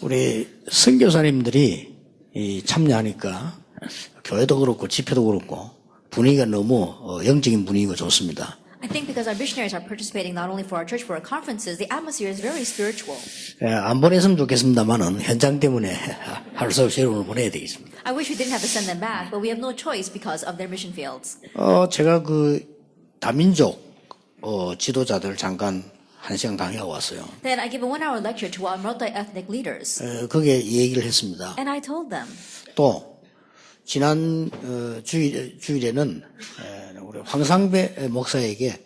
우리 선교사님들이 참여하니까 교회도 그렇고 집회도 그렇고 분위기가 너무 영적인 분위기가 좋습니다. I think because our missionaries are participating not only for our church, for our conferences, the atmosphere is very spiritual. 안 보냈으면 좋겠습니다만은 현장 때문에 할 수 없이 여러분을 보내야 되겠습니다. I wish we didn't have to send them back, but we have no choice because of their mission fields. 제가 그 다민족 지도자들 잠깐 한 시간 강의하고 왔어요. Then I gave a 1-hour lecture to our multi-ethnic leaders. 거기에 이 얘기를 했습니다. And I told them, 또 지난 주일에는 우리 황상배 목사에게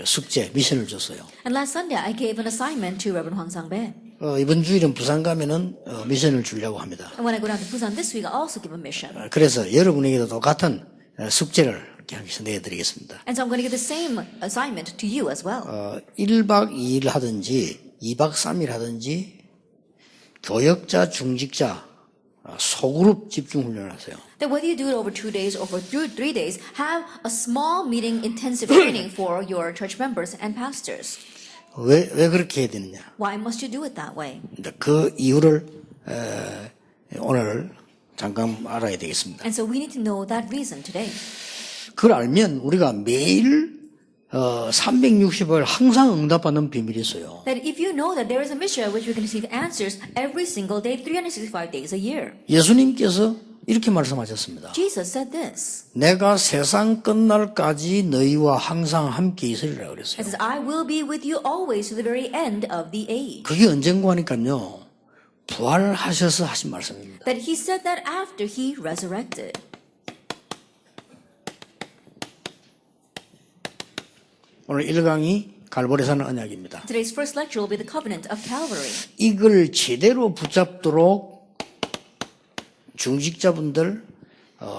숙제 미션을 줬어요. and last Sunday I gave an assignment to Reverend Hwang Sang-bae. 이번 주일은 부산 가면은 미션을 주려고 합니다. And when I go down to Busan this week, I'll also give a mission. 그래서 여러분에게도 똑같은 숙제를 여기서 내드리겠습니다. And so I'm going to give the same assignment to you as well. 1박 2일 하든지 2박 3일 하든지 교역자, 중직자 소그룹 집중 훈련을 하세요. That whether you do it over 2 days or for 3 days, have a small meeting intensive training for your church members and pastors. 왜 그렇게 해야 되느냐? Why must you do it that way? 그 이유를 오늘 잠깐 알아야 되겠습니다. And so we need to know that reason today. 그걸 알면 우리가 매일 360일 항상 응답받는 비밀이 있어요. That if you know that there is a mission at which we can receive answers every single day, 365 days a year. 예수님께서 이렇게 말씀하셨습니다. Jesus said this. 내가 세상 끝날까지 너희와 항상 함께 있으리라 그랬어요. It says, I will be with you always to the very end of the age. 그게 언젠가 하니까요. 부활하셔서 하신 말씀입니다. That he said that after he resurrected. 오늘 1강이 갈보리 사는 언약입니다. Today's first lecture will be the covenant of Calvary. 이걸 제대로 붙잡도록 중직자분들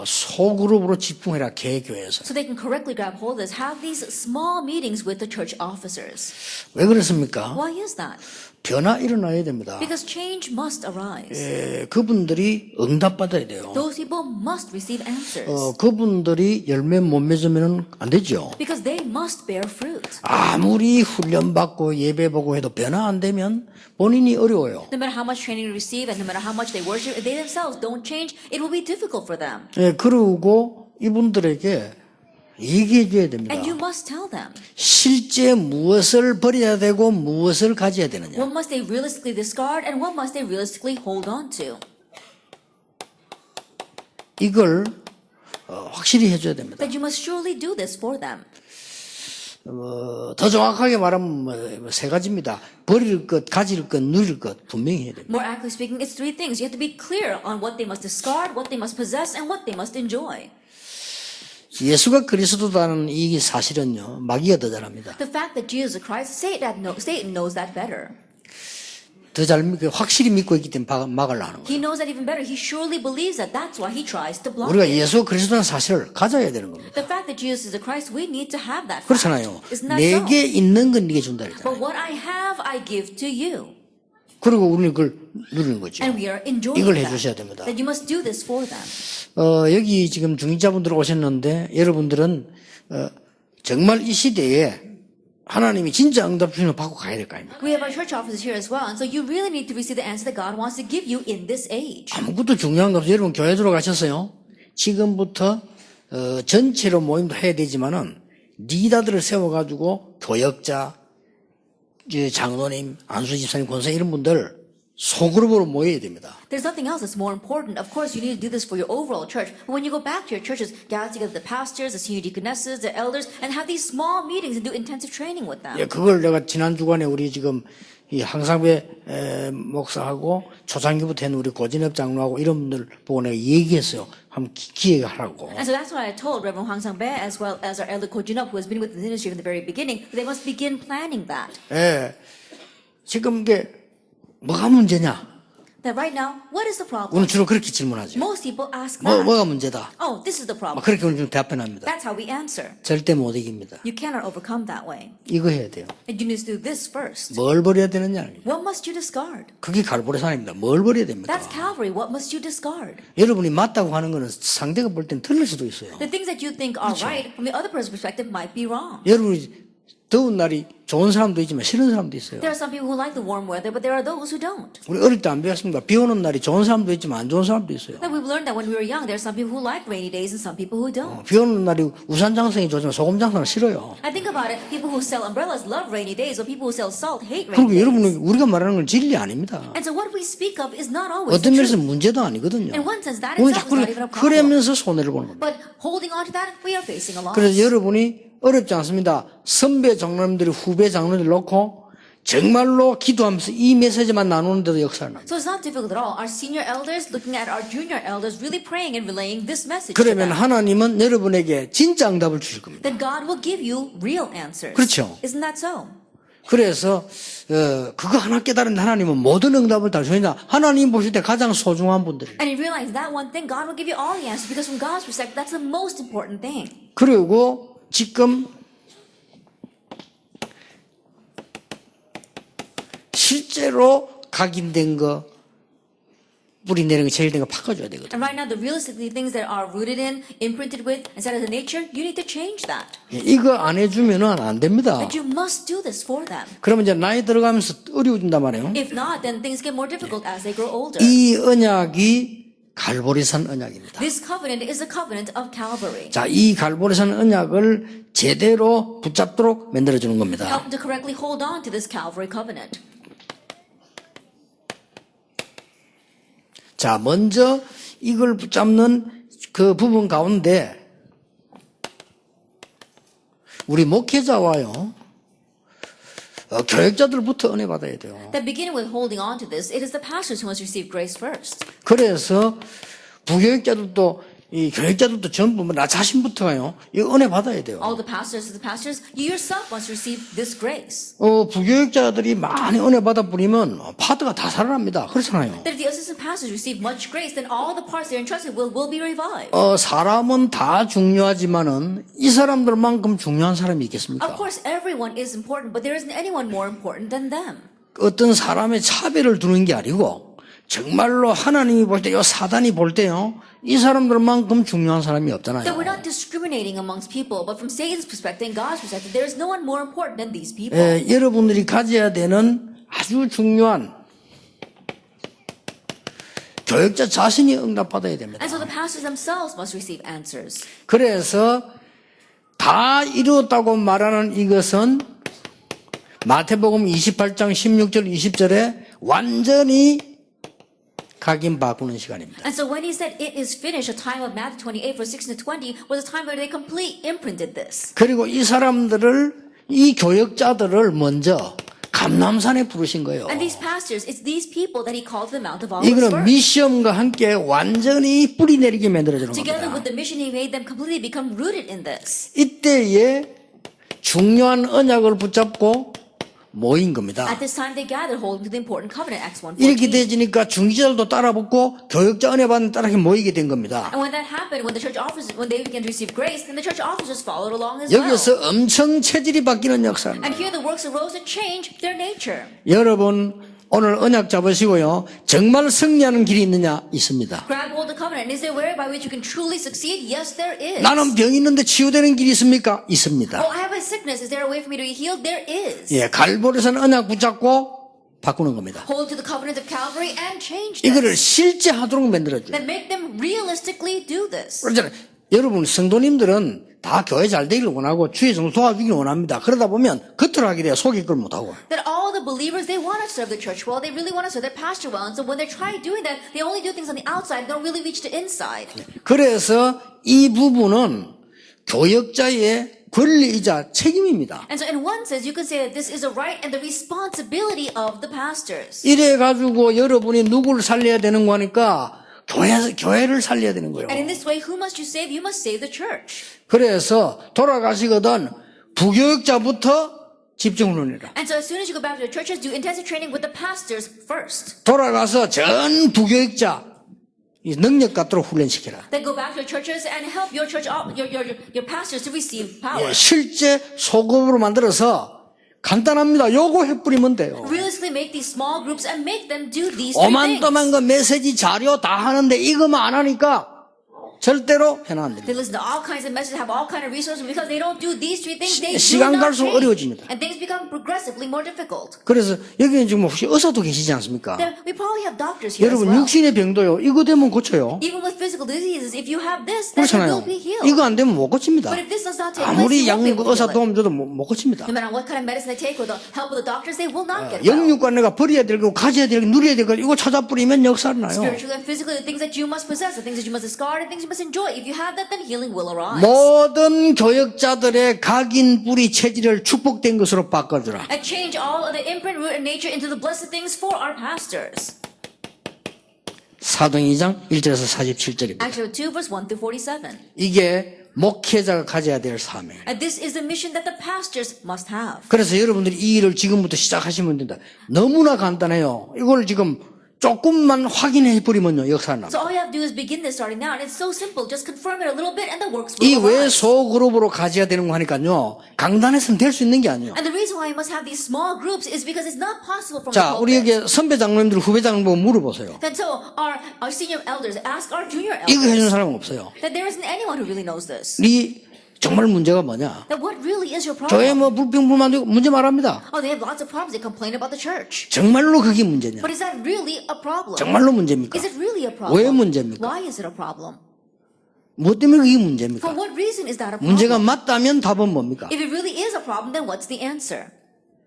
소그룹으로 집중해라 개교회에서. So they can correctly grab hold of this. Have these small meetings with the church officers. 왜 그렇습니까? Why is that? 변화 일어나야 됩니다. Because change must arise. 그분들이 응답받아야 돼요. Those people must receive answers. 그분들이 열매 못 맺으면 안 되죠. Because they must bear fruit. 아무리 훈련받고 예배보고 해도 변화 안 되면 본인이 어려워요. No matter how much training they receive and no matter how much they worship, if they themselves don't change, it will be difficult for them. 그리고 이분들에게 얘기해 줘야 됩니다. And you must tell them. 실제 무엇을 버려야 되고 무엇을 가져야 되느냐. What must they realistically discard and what must they realistically hold on to? 이걸 확실히 해줘야 됩니다. That you must surely do this for them. 더 정확하게 말하면 세 가지입니다. 버릴 것, 가질 것, 누릴 것 분명히 해야 됩니다. More accurately speaking, it's 3 things. You have to be clear on what they must discard, what they must possess, and what they must enjoy. 예수가 그리스도다는 이 사실은요, 마귀가 더 잘합니다. The fact that Jesus is Christ, Satan knows that better. 더 잘 확실히 믿고 있기 때문에 막으려 하는 거예요. He knows that even better. He surely believes that. That's why he tries to block 우리가 it. 예수 그리스도라는 사실을 가져야 되는 겁니다. The fact that Jesus is the Christ, we need to have that fact. 그렇잖아요. Isn't that so? 내게 있는 건 네게 준다 But 그랬잖아요. what I have, I give to you. 그리고 우리는 그걸 누리는 거죠. And we are enjoying 이걸 that. 해주셔야 됩니다. That you must do this for them. 여기 지금 중직자분들 오셨는데 여러분들은 정말 이 시대에 하나님이 진짜 응답 주시는 거 받고 가야 될 거 아닙니까? We have our church offices here as well. And so you really need to receive the answer that God wants to give you in this age. 아무것도 중요한 거 없어요. 여러분 교회 들어가셨어요? 지금부터 전체로 모임도 해야 되지만은 리더들을 세워가지고 교역자, 장로님, 안수집사님, 권사 이런 분들 소그룹으로 모여야 됩니다. There's nothing else that's more important. Of course, you need to do this for your overall church. But when you go back to your churches, gather together the pastors, the senior deaconesses, the elders, and have these small meetings and do intensive training with them. 그걸 내가 지난 주간에 우리 지금 이 항상배 목사하고 초창기부터 한 우리 고진엽 장로하고 이런 분들 보고 내가 얘기했어요. 한번 기획하라고. And so that's what I told Reverend Hwang Sang-bae as well as our elder Ko Jin-up, who has been with the ministry from the very beginning. They must begin planning that. 지금 이게 뭐가 문제냐? That right now, what is the problem? 오늘 주로 그렇게 질문하죠. Most people ask that. 뭐가 문제다? Oh, this is the problem. 그렇게 오늘 좀 답변합니다. That's how we answer. 절대 못 이깁니다. You cannot overcome that way. 이거 해야 돼요. And you need to do this first. 뭘 버려야 되느냐? What must you discard? 그게 갈보리산입니다. 뭘 버려야 됩니까? That's Calvary. What must you discard? 여러분이 맞다고 하는 거는 상대가 볼 땐 틀릴 수도 있어요. The things that you think are right from the other person's perspective might be wrong. 여러분이 더운 날이 좋은 사람도 있지만 싫은 사람도 있어요. There are some people who like the warm weather, but there are those who don't. 우리 어릴 때 안 배웠습니까? 비 오는 날이 좋은 사람도 있지만 안 좋은 사람도 있어요. That we've learned that when we were young, there are some people who like rainy days and some people who don't. 비 오는 날이 우산 장성이 좋지만 소금 장성은 싫어요. I think about it, people who sell umbrellas love rainy days, but people who sell salt hate 그리고 rainy 여러분 days. 우리가 말하는 건 진리 아닙니다. And so what we speak of is not always 어떤 the 면에서 truth. 문제도 아니거든요. In one sense, that 우리는 itself 자꾸 is not even a problem. 그러면서 손해를 보는 겁니다. But holding on to that, we are facing a loss. 그래서 여러분이 어렵지 않습니다. 선배 장로님들이 후배 장로님들 놓고 정말로 기도하면서 이 메시지만 나누는데도 역사를 납니다. So it's not difficult at all. Our senior elders looking at our junior elders really praying and relaying this message to 그러면 them. 하나님은 여러분에게 진짜 응답을 주실 겁니다. Then God will give you real answers. 그렇죠. Isn't that so? 그래서 그거 하나 깨달은 하나님은 모든 응답을 다 주니까 하나님 보실 때 가장 소중한 분들이에요. And you realize that one thing, God will give you all the answers because from God's perspective, that's the most important thing. 그리고 지금 실제로 각인된 거 뿌리 내린 거 제일 된 거 바꿔줘야 되거든. And right now, the realistically things that are rooted in, imprinted with, and set as a nature, you need to change that. 이거 안 해주면은 안 됩니다. But you must do this for them. 그러면 이제 나이 들어가면서 어려워진단 말이에요. If not, then things get more difficult as they grow older. 이 언약이 갈보리산 언약입니다. This covenant is a covenant of Calvary. 자, 이 갈보리산 언약을 제대로 붙잡도록 만들어주는 겁니다. Help to correctly hold on to this Calvary covenant. 자, 먼저 이걸 붙잡는 그 부분 가운데 우리 목회자와요, 교역자들부터 은혜 받아야 돼요. That beginning with holding on to this, it is the pastors who must receive grace first. 그래서 부교역자들도 이 교역자들도 전부 나 자신부터요, 이 은혜 받아야 돼요. All the pastors, you yourself must receive this grace. 부교역자들이 많이 은혜 받아 버리면 파트가 다 살아납니다. 그렇잖아요. That if the assistant pastors receive much grace, then all the parts they're entrusted will be revived. 사람은 다 중요하지만은 이 사람들만큼 중요한 사람이 있겠습니까? Of course, everyone is important, but there isn't anyone more important than them. 어떤 사람의 차별을 두는 게 아니고 정말로 하나님이 볼 때, 요 사단이 볼 때요, 이 사람들만큼 중요한 사람이 없잖아요. That we're not discriminating amongst people, but from Satan's perspective and God's perspective, there is no one more important than these people. 여러분들이 가져야 되는 아주 중요한 교역자 자신이 응답받아야 됩니다. And so the pastors themselves must receive answers. 그래서 다 이루었다고 말하는 이것은 마태복음 28장 16절 20절에 완전히 각인 바꾸는 시간입니다. And so when he said it is finished, a time of Matthew 28 verse 16 to 20 was a time where they completely imprinted this. 그리고 이 사람들을, 이 교역자들을 먼저 감람산에 부르신 거예요. And these pastors, it's these people that he called to the Mount of Olives 이거는 first. 미션과 함께 완전히 뿌리 내리게 만들어주는 Together 겁니다. with the mission he made them completely become rooted in this. 이때에 중요한 언약을 붙잡고 모인 겁니다. At this time they gathered holding to the important covenant, Acts 이렇게 1:14. 되지니까 중지자들도 따라붙고 교역자 은혜 받는 따라 모이게 된 겁니다. And when that happened, when the church officers, when they began to receive grace, then the church officers followed along as well. 여기서 엄청 체질이 바뀌는 역사입니다. And here the works arose to change their nature. 여러분 오늘 언약 잡으시고요, 정말 승리하는 길이 있느냐? 있습니다. Grab hold of the covenant. Is there a way by which you can truly succeed? Yes, there is. 나는 병이 있는데 치유되는 길이 있습니까? 있습니다. Oh, I have a sickness. Is there a way for me to be healed? There is. 예, 갈보리산 언약 붙잡고 바꾸는 겁니다. Hold to the covenant of Calvary and change 이거를 this. 실제 하도록 만들어줘요. Then make them realistically do this. 그렇잖아요. 여러분 성도님들은 다 교회 잘 되기를 원하고 주의 정도 도와주기를 원합니다. 그러다 보면 겉으로 하게 돼요. 속에 걸 못하고. That all the believers, they want to serve the church well. They really want to serve their pastor well. And so when they try doing that, they only do things on the outside. They don't really reach the inside. 그래서 이 부분은 교역자의 권리이자 책임입니다. And so in one sense, you could say that this is a right and the responsibility of the pastors. 이래가지고 여러분이 누구를 살려야 되는 거니까 교회를 살려야 되는 거예요. And in this way, who must you save? You must save the church. 그래서 돌아가시거든 부교역자부터 집중을 해라. And so as soon as you go back to the churches, do intensive training with the pastors first. 돌아가서 전 부교역자 이 능력 갖도록 훈련시켜라. Then go back to your churches and help your church, your pastors to receive power. 예, 실제 소금으로 만들어서 간단합니다. 요거 해뿌리면 돼요. Realistically make these small groups and make them do these three things. 오만또만 그 메시지 자료 다 하는데 이것만 안 하니까 절대로 해는 안 됩니다. They listen to all kinds of messages, have all kinds of resources. Because they don't do these three things, they do 시간 not 갈수록 change. 어려워집니다. And things become progressively more difficult. 그래서 여기는 지금 혹시 의사도 계시지 않습니까? Then we probably have doctors here as 여러분 well. 육신의 병도요. 이거 되면 고쳐요. Even with physical diseases, if you have this, then it 그렇잖아요. will be healed. 이거 안 되면 못 고칩니다. But if this does not take place, 아무리 you 양 won't be able to 의사 heal it. 도움 줘도 못 고칩니다. No matter what kind of medicine they take with the help of the doctors, they will not get well. 영육과 내가 버려야 될 거, 가져야 될 거, 누려야 될 거, 이거 찾아 뿌리면 역사를 나요. Spiritually and physically, the things that you must possess, the things that you must discard, and things you must enjoy. If you have that, then healing will arise. 모든 교역자들의 각인 뿌리 체질을 축복된 것으로 바꿔주라. And change all of the imprint, root, and nature into the blessed things for our pastors. 사도행 2장 1절에서 47절입니다. Acts 2, verse 1 through 47. 이게 목회자가 가져야 될 사명. And this is the mission that the pastors must have. 그래서 여러분들이 이 일을 지금부터 시작하시면 된다. 너무나 간단해요. 이걸 지금 조금만 확인해 버리면요, 역사는 납니다. So all you have to do is begin this starting now, and it's so simple. Just confirm it a little bit, and the works 이 will 왜 arise. 소그룹으로 가져야 되는 거 하니까요. 강단에서는 될 수 있는 게 아니에요. And the reason why you must have these small groups is because it's not possible from 자, the 우리 pulpit. 여기 선배 장로님들, 후배 장로님 보고 물어보세요. Then so our senior elders ask our junior 이거 해주는 elders 사람은 없어요. that there isn't anyone who really knows this. 이 정말 문제가 뭐냐? That what really is your 교회 problem? 뭐 불평불만 되고 문제 말합니다. Oh, they have lots of problems. They complain about the church. 정말로 그게 문제냐? But is that really a problem? 정말로 문제입니까? Is it really a problem? 왜 문제입니까? Why is it a problem? 뭐 때문에 그게 For 문제입니까? what reason is that a problem? 문제가 맞다면 답은 뭡니까? If it really is a problem, then what's the answer?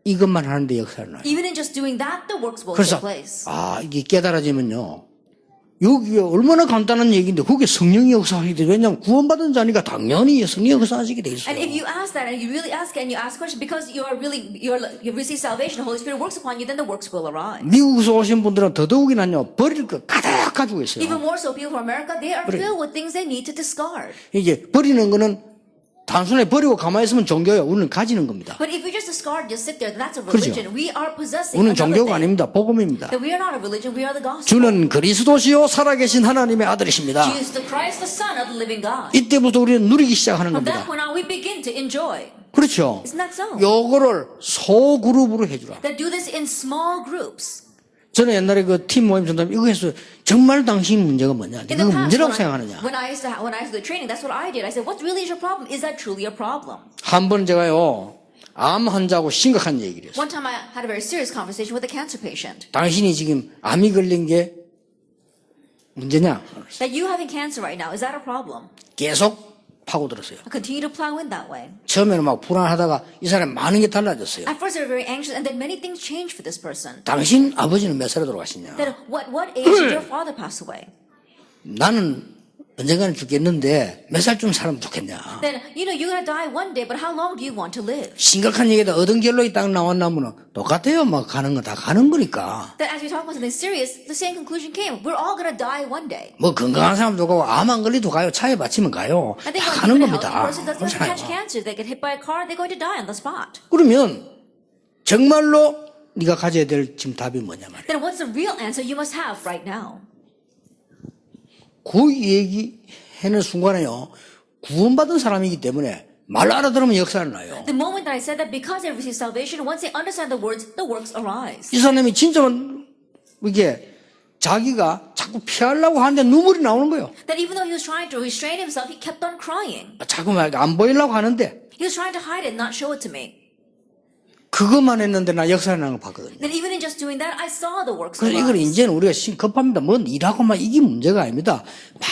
이것만 하는데 역사를 나요. Even in just doing that, the works will 그래서 take place. 이게 깨달아지면요. 여기 얼마나 간단한 얘기인데 그게 성령이 역사하게 돼. 왜냐하면 구원받은 자니까 당연히 성령이 역사하시게 돼 있어요. And if you ask that, and you really ask it, and you ask question, because you receive salvation, the Holy Spirit works upon you, then the works will arise. 미국에서 오신 분들은 더더욱이나요. 버릴 거 가득 가지고 있어요. Even more so, people from America, they are filled with things they need to discard. 이게 버리는 거는 단순히 버리고 가만히 있으면 종교예요. 우리는 가지는 겁니다. But if we just discard, just sit there, that's a 그렇죠. religion. We are possessing 우리는 another 종교가 thing. 아닙니다. 복음입니다. That we are not a religion, we are the gospel. 주는 그리스도시요 살아계신 하나님의 아들이십니다. Jesus the Christ, the Son of the living God. 이때부터 우리는 누리기 시작하는 From that 겁니다. point on, we begin to enjoy. 그렇죠. Isn't that so? 요거를 소그룹으로 해주라. That do this in small groups. 저는 옛날에 그 팀 모임 전담 이거 해서 정말 당신 문제가 뭐냐? In the 이거 past, 문제라고 생각하느냐? when I used to do the training, that's what I did. I said, what really is your problem? Is that truly a problem? 한 번 제가요 암 환자하고 심각한 얘기를 했어요. One time I had a very serious conversation with a cancer patient. 당신이 지금 암이 걸린 게 문제냐? That you having cancer right now, is that a problem? 계속 파고들었어요. I continue to plow in that way. 처음에는 막 불안하다가 이 사람 많은 게 달라졌어요. At first they were very anxious, and then many things changed for this person. 당신 아버지는 몇 살에 돌아가셨냐? That what age did your father pass away? 나는 언젠가는 죽겠는데 몇 살쯤 살면 좋겠냐? Then, you're gonna die one day, but how long do you want to live? 심각한 얘기다. 얻은 결론이 딱 나왔나면 똑같아요. 막 가는 거 다 가는 거니까. That as we talk about something serious, the same conclusion came. We're all gonna die one day. 뭐 건강한 사람도 가고 암 안 걸리도 가요. 차에 받치면 가요. I think 다 when 가는 even a 겁니다. healthy person doesn't catch 그렇잖아요. cancer, they get hit by a car, they're going to die on the spot. 그러면 정말로 네가 가져야 될 지금 답이 뭐냐 말이야. Then what's the real answer you must have right now? 그 얘기하는 순간에요. 구원받은 사람이기 때문에 말 알아들으면 역사는 나요. The moment that I said that, because they receive salvation, once they understand the works arise. 이 사람이 진짜 이게 자기가 자꾸 피하려고 하는데 눈물이 나오는 거예요. That even though he was trying to restrain himself, he kept on crying. 자꾸 막 안 보이려고 하는데 He was trying to hide it, not show it to me. 그것만 했는데 나 역사를 나는 거 봤거든요. Then even in just doing that, I saw the works 그래서 이걸 arise. 이제는 우리가 급합니다. 뭔 일하고만 이게 문제가 아닙니다.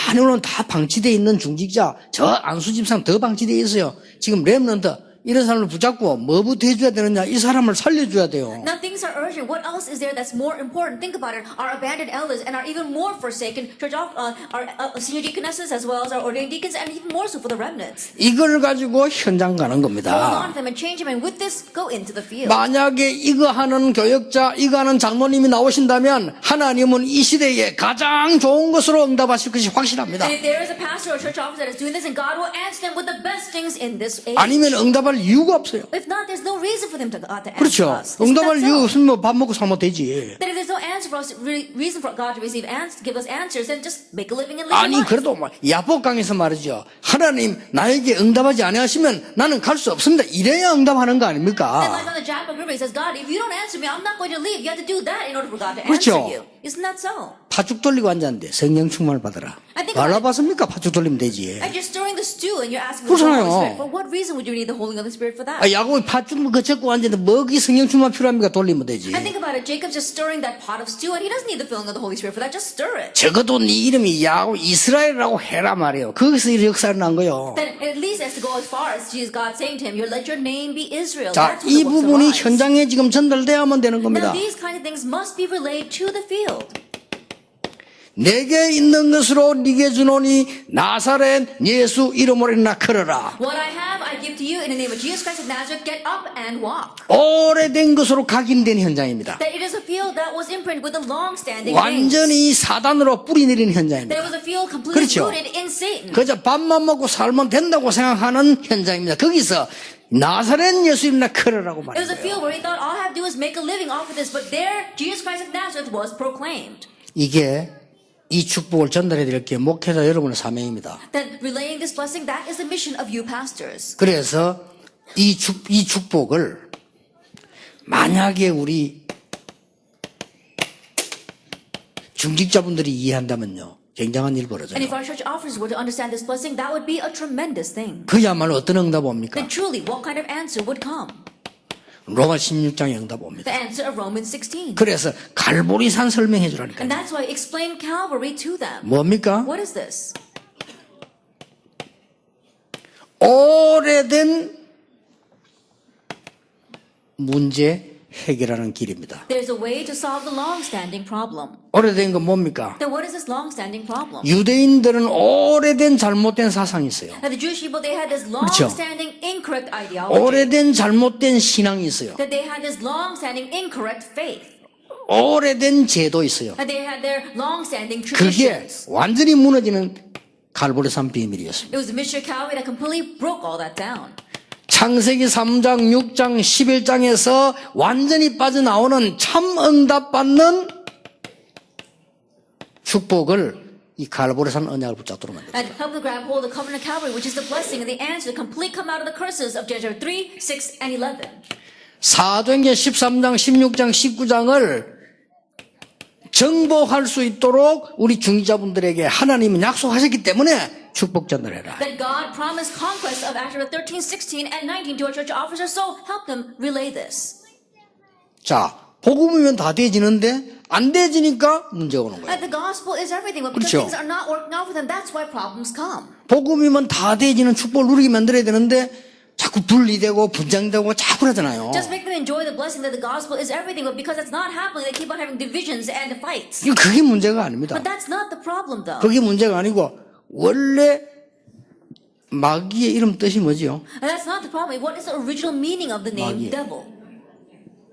많이는 다 방치되어 있는 중직자, 저 안수집상 더 방치되어 있어요. 지금 렘넌트 이런 사람을 붙잡고 뭐부터 해줘야 되느냐? 이 사람을 살려줘야 돼요. Now things are urgent. What else is there that's more important? Think about it. Our abandoned elders and our even more forsaken church of our senior deaconesses as well as our ordained deacons, and even more so for the remnants. 이걸 가지고 현장 가는 Hold 겁니다. on to them and change them, and with this, go into the field. 만약에 이거 하는 교역자, 이거 하는 장로님이 나오신다면 하나님은 이 시대에 가장 좋은 것으로 응답하실 것이 확실합니다. And if there is a pastor or church officer that is doing this, and God will answer them with the best things in this age. 아니면 응답할 이유가 없어요. If not, there's no reason for them to answer 그렇죠. us. Isn't 응답할 that 이유 so? 없으면 뭐 밥 먹고 살면 되지. Then if there's no answer for us, reason for God to give us answers, then just make a living and live 아니 a life. 그래도 뭐 야복강에서 말이죠. 하나님 나에게 응답하지 아니하시면 나는 갈 수 없습니다. 이래야 응답하는 거 And like 아닙니까? on the Japan River, he says, God, if you don't answer me, I'm not going to leave. You have to do that in order for God to 그렇죠. answer you. Isn't that so? 팥죽 돌리고 앉았는데 성령 충만을 받아라. I think 말라 about 받습니까? 팥죽 돌리면 되지. And you're stirring the stew and you're asking for the 그렇잖아요. Holy Spirit. For what reason would you need the Holy Spirit for that? 야곱이 팥죽 그 젓고 앉았는데 뭐기 성령 충만 필요합니까? 돌리면 되지. And think about it. Jacob's just stirring that pot of stew and he doesn't need the filling of the Holy Spirit for that. Just stir it. 적어도 네 이름이 야곱 이스라엘이라고 해라 말이에요. 거기서 이 역사를 난 거요. Then at least has to go as far as Jesus God saying to him, let your name be Israel. 자, That's 이 when the works 부분이 arise. 현장에 지금 전달돼야만 되는 겁니다. Now these kind of things must be relayed to the field. 내게 있는 것으로 네게 주노니 나사렛 예수 이름으로 일어나 걸어라. What I have, I give to you in the name of Jesus Christ of Nazareth. Get up and walk. 오래된 것으로 각인된 현장입니다. That it is a field that was imprinted with the long-standing names. 완전히 사단으로 뿌리 내린 현장입니다. That it was a field completely 그렇죠. rooted in Satan. 그저 밥만 먹고 살면 된다고 생각하는 현장입니다. 거기서 나사렛 예수 이름으로 걸어라고 It was a 말해요. field where he thought all I have to do is make a living off of this, but there Jesus Christ of Nazareth was proclaimed. 이게 이 축복을 전달해 드릴 게 목회자 여러분의 사명입니다. That relaying this blessing, that is the mission of you pastors. 그래서 이 축복을 만약에 우리 중직자분들이 이해한다면요, 굉장한 일 벌어져요. And if our church officers were to understand this blessing, that would be a tremendous thing. 그야말로 어떤 응답 옵니까? Then truly, what kind of answer would come? 로마 16장의 응답 옵니다. The answer of Romans 16. 그래서 갈보리산 설명해 주라니까요. And that's why I explain Calvary to them. 뭡니까? What is this? 오래된 문제 해결하는 길입니다. There's a way to solve the long-standing problem. 오래된 건 뭡니까? Then what is this long-standing problem? 유대인들은 오래된 잘못된 사상이 있어요. Now the Jewish people, they had this 그렇죠. long-standing incorrect ideology. 오래된 잘못된 신앙이 있어요. That they had this long-standing incorrect faith. 오래된 제도 있어요. That they had their long-standing 그게 traditions. 완전히 무너지는 갈보리산 비밀이었습니다. It was the mystery of Calvary that completely broke all that down. 창세기 3장, 6장, 11장에서 완전히 빠져나오는 참 응답받는 축복을 이 갈보리산 언약을 붙잡도록 만들었어요. And help them grab hold of the covenant of Calvary, which is the blessing and the answer, complete come out of the curses of Genesis 3, 6, and 11. 사도행전 13장, 16장, 19장을 정복할 수 있도록 우리 중지자분들에게 하나님은 약속하셨기 때문에 축복 전달해라. That God promised conquest of Acts 13, 16, and 19 to our church officers, so help them relay this. 자, 복음이면 다 되어지는데 안 되어지니까 문제가 오는 거예요. And the gospel is everything, but because 그렇죠. things are not working out for them, that's why problems come. 복음이면 다 되어지는 축복을 누리게 만들어야 되는데 자꾸 분리되고 분장되고 자꾸 그러잖아요. Just make them enjoy the blessing that the gospel is everything, but because it's not happening, they keep on having divisions and fights. 그게 문제가 아닙니다. But that's not the problem, though. 그게 문제가 아니고 원래 마귀의 이름 뜻이 뭐지요? And that's not the problem. What is the original meaning of the name 마귀. devil?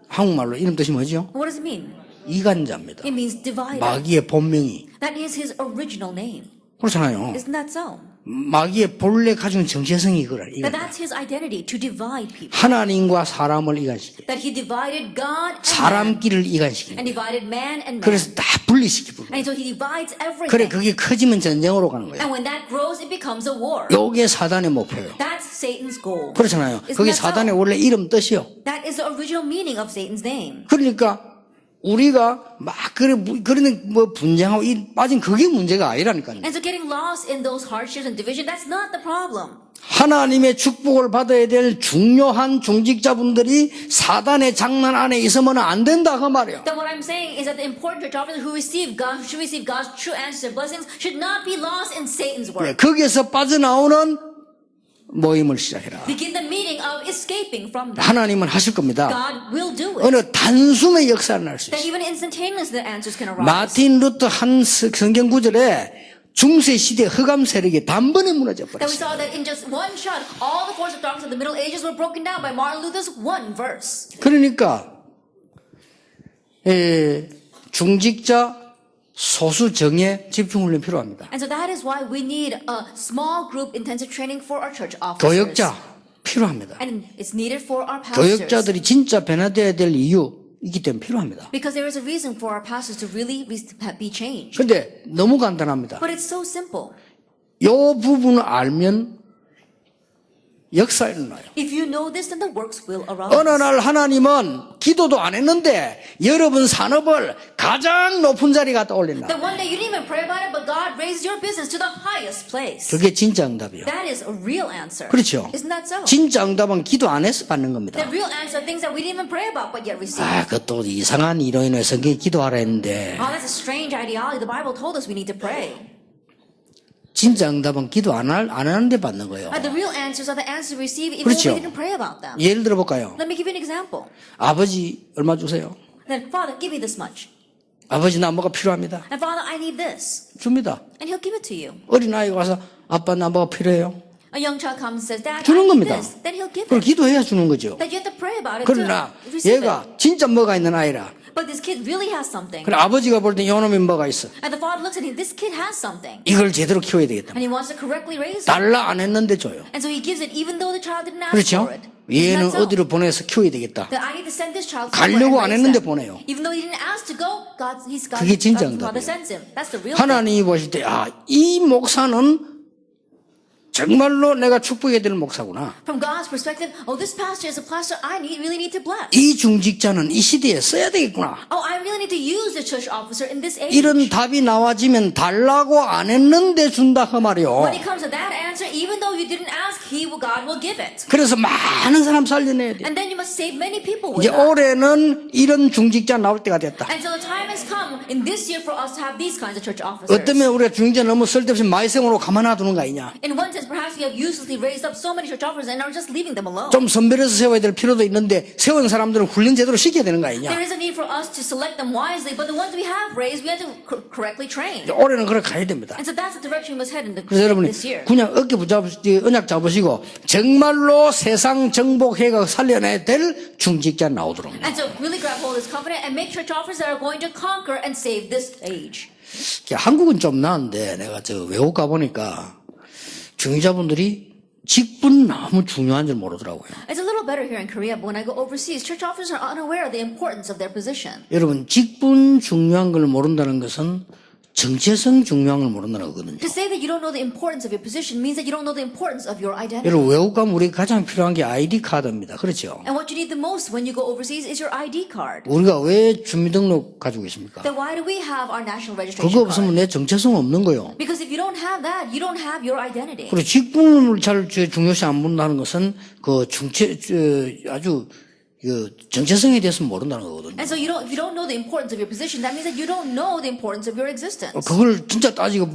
한국말로 이름 뜻이 뭐지요? What does it mean? 이간자입니다. It means divided. 마귀의 본명이. That is his original name. 그렇잖아요. Isn't that so? 마귀의 본래 가진 정체성이 이거라. That that's his identity, to divide people. 하나님과 사람을 이간시키. That he divided God and man, 사람끼를 이간시키. and divided man and man. 그래서 다 분리시키고. And so he divides everything. 그래 그게 커지면 전쟁으로 가는 거예요. And when that grows, it becomes a war. 요게 사단의 목표예요. That's Satan's goal. 그렇잖아요. Isn't 그게 that so? 사단의 원래 이름 뜻이요. That is the original meaning of Satan's name. 그러니까 우리가 막 그러는 뭐 분쟁하고 빠진 그게 문제가 아니라니까요. And so getting lost in those hardships and division, that's not the problem. 하나님의 축복을 받아야 될 중요한 중직자분들이 사단의 장난 안에 있으면 안 된다 그 말이에요. Then what I'm saying is that the important church officers who should receive God's true answers and blessings should not be lost in Satan's 예, work. 거기에서 빠져나오는 모임을 시작해라. Begin the meeting of escaping from that. 하나님은 하실 겁니다. God will do it. 어느 단숨에 역사를 날 수 That 있어요. even instantaneously the answers can arise. 마틴 루터 한 성경 구절에 중세 시대 흑암 세력이 단번에 무너져 That we 버렸어요. saw that in just one shot, all the forces of darkness of the Middle Ages were broken down by Martin Luther's one verse. 그러니까 중직자 소수 정예 집중훈련 필요합니다. And so that is why we need a small group intensive training for our church officers. 교역자 필요합니다. And it's needed for our pastors. 교역자들이 진짜 변화되어야 될 이유이기 때문에 필요합니다. Because there is a reason for our pastors to really be changed. 근데 너무 간단합니다. But it's so simple. 요 부분을 알면 역사 일어나요. If you know this, then the works will arise. 어느 날 하나님은 기도도 안 했는데 여러분 산업을 가장 높은 자리에 갖다 올린다. Then one day you didn't even pray about it, but God raised your business to the highest place. 그게 진짜 응답이요. That is a real answer. 그렇죠. Isn't that so? 진짜 응답은 기도 안 해서 받는 겁니다. The real answer are things that we didn't even pray about, but yet receive. 그것도 이상한 이론이네. 성경에 기도하라 했는데 Oh, that's a strange ideology. The Bible told us we need to pray. 진짜 응답은 기도 안 하는데 받는 거예요. The real answers are the answers we receive even 그렇죠. though we didn't pray about them. 예를 들어 볼까요? Let me give you an example. 아버지 얼마 주세요? Then, Father, give me this much. 아버지 나 뭐가 필요합니다. And Father, I need this. 줍니다. And He'll give it to you. 어린아이가 와서 아빠 나 뭐가 필요해요? A young child comes and says, Dad, I 주는 need 겁니다. this. Then He'll give 그걸 it. 기도해야 주는 거죠. That you have to pray about it 그러나 to receive 얘가 it. 진짜 뭐가 있는 아이라. But this kid really has something. 그래 아버지가 볼 때 이놈이 뭐가 있어. And the father looks at him, this kid has something. 이걸 제대로 키워야 되겠다. And he wants to correctly raise it. 달라 안 했는데 줘요. And so he gives it even though the child didn't ask 그렇죠? for it. 얘는 Isn't that so? 어디로 보내서 키워야 되겠다. That I need to send this child 가려고 somewhere 안 and 했는데 raise them. 보내요. Even though he didn't ask to go, God's 그게 진짜 Father 응답이에요. sends him. That's the real thing. 하나님이 보실 때 이 목사는 정말로 내가 축복해야 될 목사구나. From God's perspective, oh, this pastor is a pastor I really need to bless. 이 중직자는 이 시대에 써야 되겠구나. Oh, I really need to use the church officer in this age. 이런 답이 나와지면 달라고 안 했는데 준다 그 말이요. When it comes to that answer, even though you didn't ask, God will give it. 그래서 많은 사람 살려내야 돼. And then you must save many people with 이제 that. 올해는 이런 중직자 나올 때가 됐다. And so the time has come in this year for us to have these kinds of church officers. 어쩌면 우리가 중직자 너무 쓸데없이 마이생으로 가만 놔두는 거 아니냐. In one sense, perhaps we have uselessly raised up so many church officers and are just leaving them alone. 좀 선별해서 세워야 될 필요도 있는데 세운 사람들은 훈련 제대로 시켜야 되는 거 아니냐. There is a need for us to select them wisely, but the ones we have raised, we have to correctly train. 올해는 그렇게 가야 됩니다. And so that's the direction we must head in 그래서 여러분이 this year. 그냥 어깨 언약 잡으시고 정말로 세상 정복해가 살려내야 될 중직자 나오도록. And so really grab hold of this covenant and make church officers that are going to conquer and save this age. 한국은 좀 나은데 내가 외국 가보니까 중직자분들이 직분 너무 중요한 줄 모르더라고요. It's a little better here in Korea, but when I go overseas, church officers are unaware of the importance of their position. 여러분 직분 중요한 걸 모른다는 것은 정체성 중요한 걸 모른다는 거거든요. To say that you don't know the importance of your position means that you don't know the importance of your identity. 여러분 외국 가면 우리 가장 필요한 게 ID 카드입니다. 그렇죠? And what you need the most when you go overseas is your ID card. 우리가 왜 주민등록 가지고 있습니까? Then why do we have our national registration 그거 card? 없으면 내 정체성 없는 거요. Because if you don't have that, you don't have your identity. 그리고 직분을 잘 중요시 안 본다는 것은 그 아주 그 정체성에 대해서 모른다는 거거든요. And so if you don't know the importance of your position, that means that you don't know the importance of your existence. 그걸 진짜 따지고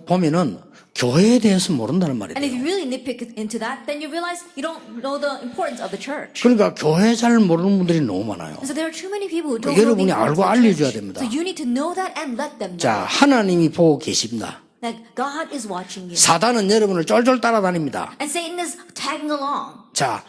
보면은 교회에 대해서 모른다는 And if 말이에요. you really nitpick into that, then you realize you don't know the importance of the church. 그러니까 교회 잘 모르는 분들이 너무 많아요. And so there are too many people who don't know the 여러분이 importance 알고 of the 알려줘야 church. 됩니다. So you need to know that and let them know. 자, 하나님이 보고 계십니다. That God is watching you. 사단은 여러분을 쫄쫄 따라다닙니다. And Satan is tagging along. 자,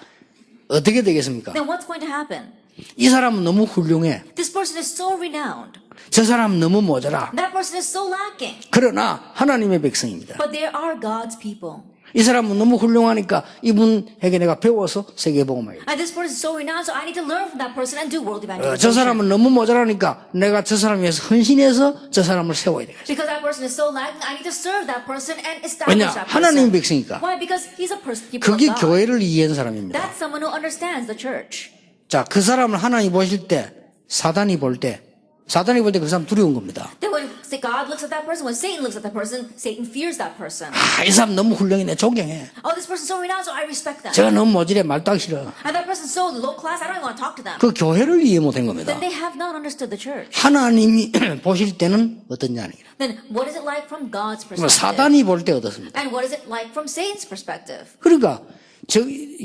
어떻게 되겠습니까? Then what's going to happen? 이 사람은 너무 훌륭해. This person is so renowned. 저 사람은 너무 모자라. That person is so lacking. 그러나 하나님의 백성입니다. But they are God's people. 이 사람은 너무 훌륭하니까 이분에게 내가 배워서 세계복음을. And this person is so renowned, so I need to learn from that person and do world 저 evangelization. 사람은 너무 모자라니까 내가 저 사람 위해서 헌신해서 저 사람을 세워야 되겠어. Because that person is so lacking, I need to serve that person and establish 왜냐? that 하나님의 person. 백성이니까. Why? Because he's a person, people 그게 of God. 교회를 이해한 사람입니다. That's someone who understands the church. 자, 그 사람을 하나님 보실 때 사단이 볼 때 그 사람 두려운 겁니다. Then when God looks at that person, when Satan looks at that person, Satan fears that person. 이 사람 너무 훌륭해. 내 존경해. Oh, this person's so renowned, so I respect them. 제가 너무 모질해. 말도 하기 싫어. And that person's so low class, I don't even want to talk to them. 그 교회를 이해 못한 겁니다. Then they have not understood the church. 하나님이 보실 때는 어떠냐. Then what is it like from God's perspective? 사단이 볼 때 어떻습니까? And what is it like from Satan's perspective? 그러니까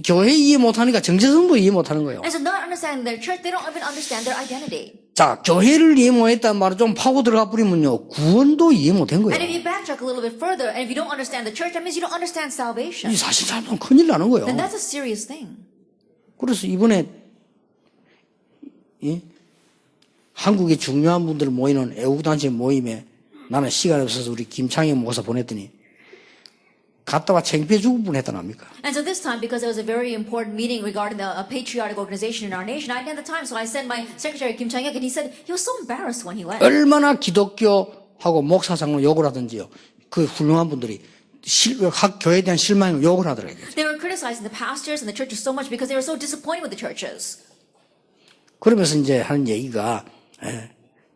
교회 이해 못하니까 정체성도 이해 못하는 거예요. And so not understanding their church, they don't even understand their identity. 자, 교회를 이해 못했단 말을 좀 파고 들어가 버리면요, 구원도 이해 못한 And if 거예요. you backtrack a little bit further, and if you don't understand the church, that means you don't understand salvation. 이 사실 잘못하면 큰일 나는 거예요. Then that's a serious thing. 그래서 이번에 한국의 중요한 분들 모이는 애국단체 모임에 나는 시간이 없어서 우리 김창희 목사 보냈더니 갔다가 창피해 죽을 뻔했다 납니까? And so this time, because there was a very important meeting regarding a patriotic organization in our nation, I didn't have the time, so I sent my secretary Kim Chang-hyuk, and he said he was so embarrassed when he went. 얼마나 기독교하고 목사 장로 욕을 하든지요. 그 훌륭한 분들이 교회에 대한 실망을 욕을 하더라고요. They were criticizing the pastors and the churches so much because they were so disappointed with the churches. 그러면서 이제 하는 얘기가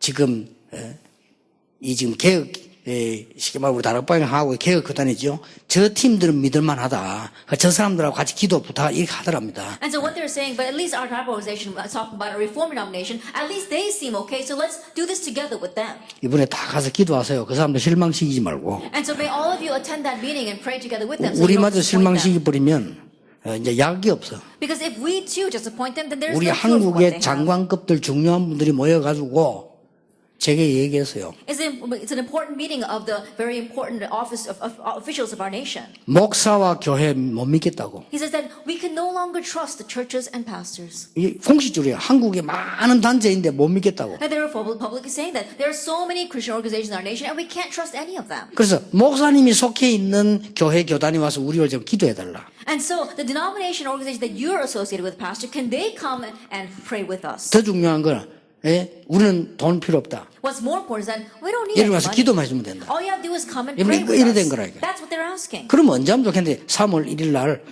지금 이 지금 개혁 쉽게 말하면 우리 다락방하고 개혁 교단이죠. 저 팀들은 믿을만하다. 저 사람들하고 같이 기도 부탁 이렇게 하더랍니다. And so what they're saying, but at least our type of organization, talking about a reform denomination, at least they seem okay, so let's do this together with them. 이번에 다 가서 기도하세요. 그 사람들 실망시키지 말고. And so may all of you attend that meeting and pray together with them. So you don't 우리마저 disappoint them. 실망시키 버리면 이제 약이 없어. Because if we too disappoint them, then there's 우리 no cure for what they 한국의 have. 장관급들 중요한 분들이 모여가지고 제게 얘기했어요. It's an important meeting of the very important officials of our nation. 목사와 교회 못 믿겠다고. He says that we can no longer trust the churches and pastors. 이게 공식적으로요. 한국에 많은 단체인데 못 믿겠다고. And they were publicly saying that there are so many Christian organizations in our nation and we can't trust any of them. 그래서 목사님이 속해 있는 교회 교단이 와서 우리를 좀 기도해달라. And so the denomination organization that you're associated with, pastor, can they come and pray with us? 더 중요한 건 우리는 돈 필요 없다. What's more important is that we don't need any 이리 와서 money. 기도만 해주면 된다. All you have to do is come and 이미 pray with 이래 된 us. 거라, 이게. That's what they're asking. 그럼 언제 하면 좋겠는데 3월 1일 날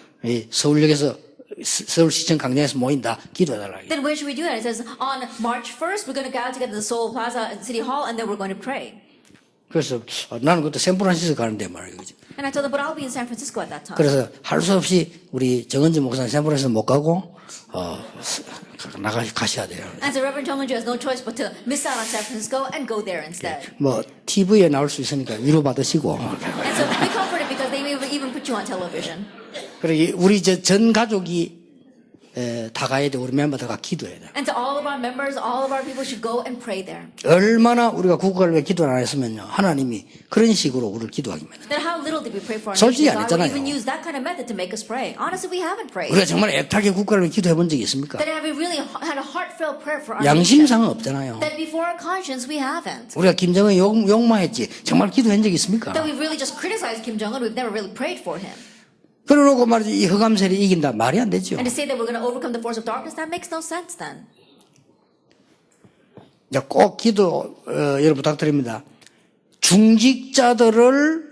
서울역에서 서울시청 광장에서 모인다. 기도해달라. 이게. Then where should we do that? It says on March 1st, we're going to gather together at the Seoul Plaza at City Hall and then we're going to pray. 그래서 나는 그때 샌프란시스코 가는데 말이야. And I told them, but I'll be in San Francisco at that time. 그래서 할 수 없이 우리 정은지 목사님 샌프란시스코 못 가고 가셔야 돼요. And so Reverend Jongwon-ju has no choice but to miss out on San Francisco and go there instead. 뭐 TV에 나올 수 있으니까 위로 받으시고. And so be comforted because they may even put you on television. 그리고 우리 전 가족이 다 가야 돼. 우리 멤버들과 기도해야 돼. And to all of our members, all of our people should go and pray there. 얼마나 우리가 국가를 위해 기도를 안 했으면요. 하나님이 그런 식으로 우리를 기도하게 만든다. Then how little did we pray for our 솔직히 nation? 안 God would 했잖아요. even use that kind of method to make us pray. Honestly, we haven't prayed. 우리가 정말 애타게 국가를 위해 기도해 본 적이 있습니까? That have we really had a heartfelt prayer for our nation? 양심상은 없잖아요. That before our conscience, we haven't. 우리가 김정은 욕망했지. 정말 기도한 적이 있습니까? That we've really just criticized Kim Jong-un. We've never really prayed for him. 그러놓고 말이지 이 흑암세를 이긴다. 말이 안 되죠. And to say that we're going to overcome the force of darkness, that makes no sense then. 이제 꼭 기도 여러분 부탁드립니다. 중직자들을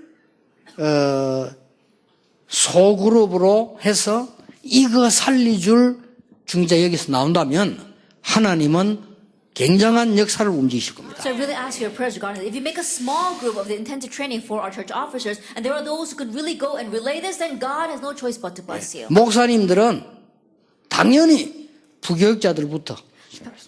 소그룹으로 해서 이거 살리줄 중직자 여기서 나온다면 하나님은 굉장한 역사를 움직이실 겁니다. So I really ask your prayers regarding this. If you make a small group of the intensive training for our church officers, and there are those who could really go and relay this, then God has no choice but to bless you. 목사님들은 당연히 부교육자들부터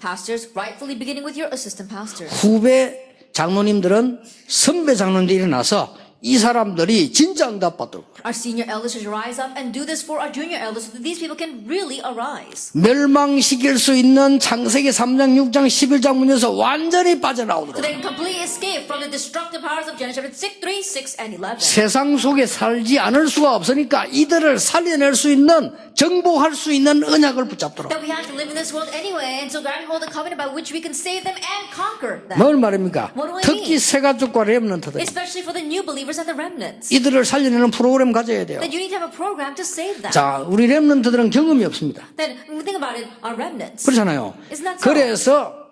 Pastors, rightfully beginning with your assistant pastors. 후배 장로님들은 선배 장로님들이 일어나서 이 사람들이 진짜 응답받도록 Our senior elders should rise up and do this for our junior elders so that these people can really arise. 멸망시킬 수 있는 창세기 3장, 6장, 11장 문에서 완전히 So 빠져나오도록 they can completely escape from the destructive powers of Genesis chapter 6, 3, 6, and 11. 세상 속에 살지 않을 수가 없으니까 이들을 살려낼 수 있는 정복할 수 있는 언약을 붙잡도록. That we have to live in this world anyway, and so grab hold of the covenant by which we can save them and conquer them. 뭘 말입니까? What do I 특히 mean? 새가족과 렘넌트들 Especially for the new believers and the remnants. 이들을 살려내는 프로그램 가져야 돼요. That you need to have a program to save them. 자, 우리 렘넌트들은 경험이 없습니다. Then when we think about it, our remnants. 그렇잖아요. Isn't that so? 그래서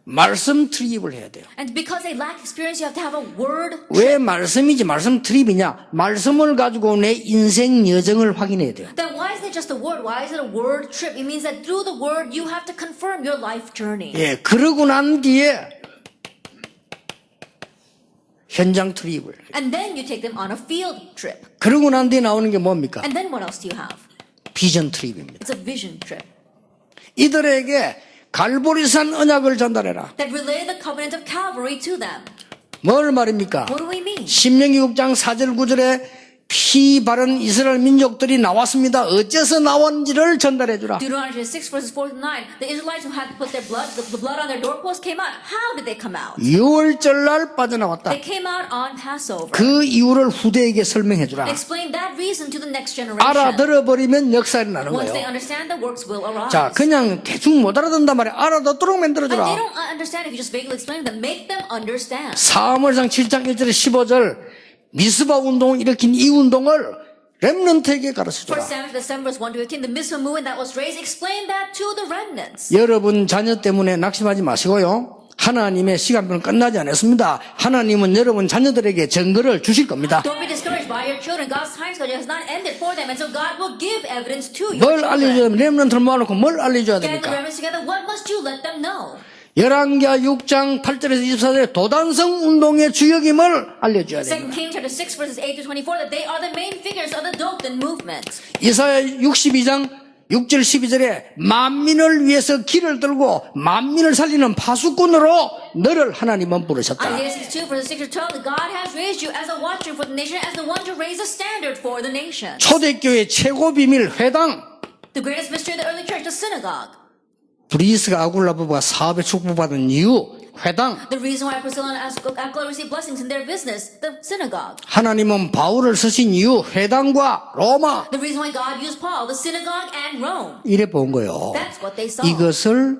말씀 트립을 해야 돼요. And because they lack experience, you have to have a word. 왜 말씀이지 말씀 트립이냐? 말씀을 가지고 내 인생 여정을 확인해야 돼요. Then why is it just a word? Why is it a word trip? It means that through the word, you have to confirm your life journey. 예, 그러고 난 뒤에 현장 트립을. And then you take them on a field trip. 그러고 난 뒤에 나오는 게 뭡니까? And then what else do you have? 비전 트립입니다. It's a vision trip. 이들에게 갈보리산 언약을 전달해라. That relay the covenant of Calvary to them. 뭘 말입니까? What do we mean? 신명기 6장 4절 9절에 피 바른 이스라엘 민족들이 나왔습니다. 어째서 나왔는지를 전달해 주라. Deuteronomy 6 verses 4 to 9. The Israelites who had to put their blood, the blood on their doorposts came out. How did they come out? 6월절 날 빠져나왔다. They came out on Passover. 그 이유를 후대에게 설명해 주라. Explain that reason to the next generation. 알아들어버리면 역사가 나는 Once 거예요. they understand, the works will arise. 자, 그냥 대충 못 알아듣는단 말이야. 알아듣도록 만들어 And they 주라. don't understand if you just vaguely explain them. Make them understand. 사무엘상 7장 1절에 15절 미스바 운동을 일으킨 이 운동을 렘넌트에게 가르쳐 For 주라. Samuel, the 7 verse 1 to 15, the Mizpah movement that was raised, explain that to the remnants. 여러분 자녀 때문에 낙심하지 마시고요. 하나님의 시간표는 끝나지 않았습니다. 하나님은 여러분 자녀들에게 증거를 주실 겁니다. Don't be discouraged by your children. God's time schedule has not ended for them, and so God will give evidence to your 뭘 children. 알려줘야 됩니까? 렘넌트를 모아놓고 뭘 알려줘야 Getting the 됩니까? remnants together, what must you let them know? 열왕기하 6장 8절에서 24절에 도단성 운동의 주역임을 알려줘야 2 됩니다. Kings chapter 6 verses 8 to 24 that they are the main figures of the Dothan movement. 이사야 62장 6절 12절에 만민을 위해서 길을 들고 만민을 살리는 파수꾼으로 너를 하나님은 부르셨다. Isaiah 62 verses 6 to 12 that God has raised you as a watcher for the nation, as the one to raise a standard for the nation. 초대교회 최고 비밀 회당. The greatest mystery of the early church, the synagogue. 브리스가 아굴라부가 사업에 축복받은 이유 회당. The reason why Priscilla and Aquila received blessings in their business, the synagogue. 하나님은 바울을 쓰신 이유 회당과 로마. The reason why God used Paul, the synagogue and Rome. 이래 본 거예요. That's what they saw. 이것을